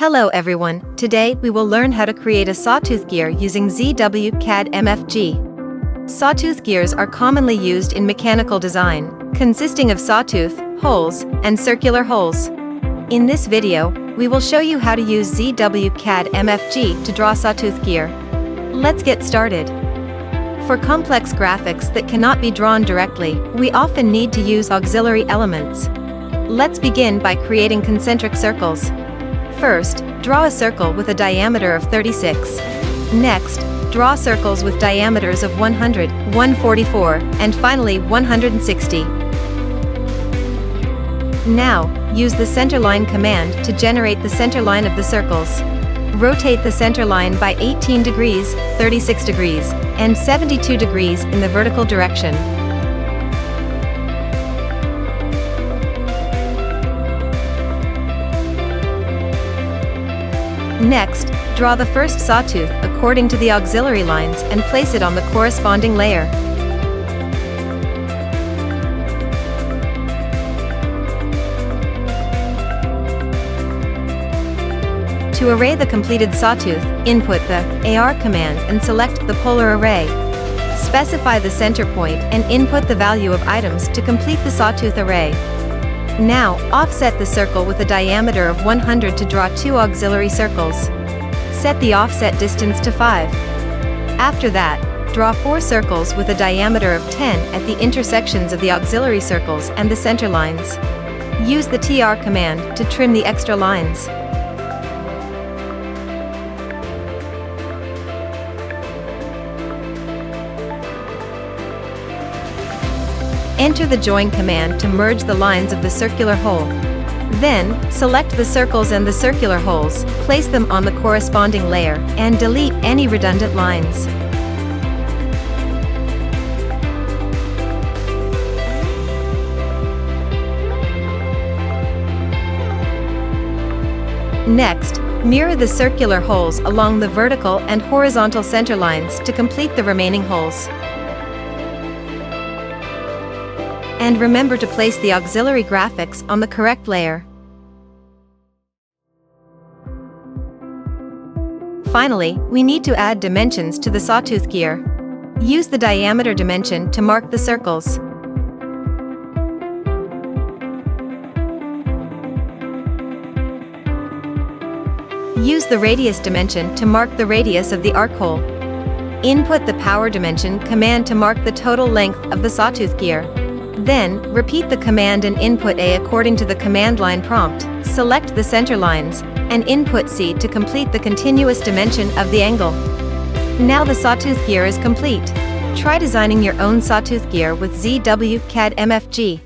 Hello everyone, today we will learn how to create a sawtooth gear using ZWCAD MFG. Sawtooth gears are commonly used in mechanical design, consisting of sawtooth, holes, and circular holes. In this video, we will show you how to use ZWCAD MFG to draw sawtooth gear. Let's get started. For complex graphics that cannot be drawn directly, we often need to use auxiliary elements. Let's begin by creating concentric circles. First, draw a circle with a diameter of 36. Next, draw circles with diameters of 100, 144, and finally 160. Now, use the centerline command to generate the center line of the circles. Rotate the center line by 18 degrees, 36 degrees, and 72 degrees in the vertical direction. Next, draw the first sawtooth according to the auxiliary lines and place it on the corresponding layer. To array the completed sawtooth, input the AR command and select the polar array. Specify the center point and input the value of items to complete the sawtooth array. Now, offset the circle with a diameter of 100 to draw two auxiliary circles. Set the offset distance to 5. After that, draw 4 circles with a diameter of 10 at the intersections of the auxiliary circles and the center lines. Use the TR command to trim the extra lines. Enter the join command to merge the lines of the circular hole. Then, select the circles and the circular holes, place them on the corresponding layer, and delete any redundant lines. Next, mirror the circular holes along the vertical and horizontal center lines to complete the remaining holes. And remember to place the auxiliary graphics on the correct layer. Finally, we need to add dimensions to the sawtooth gear. Use the diameter dimension to mark the circles. Use the radius dimension to mark the radius of the arc hole. Input the power dimension command to mark the total length of the sawtooth gear. Then, repeat the command and input A according to the command line prompt. Select the center lines, and input C to complete the continuous dimension of the angle. Now the sawtooth gear is complete. Try designing your own sawtooth gear with ZWCAD MFG.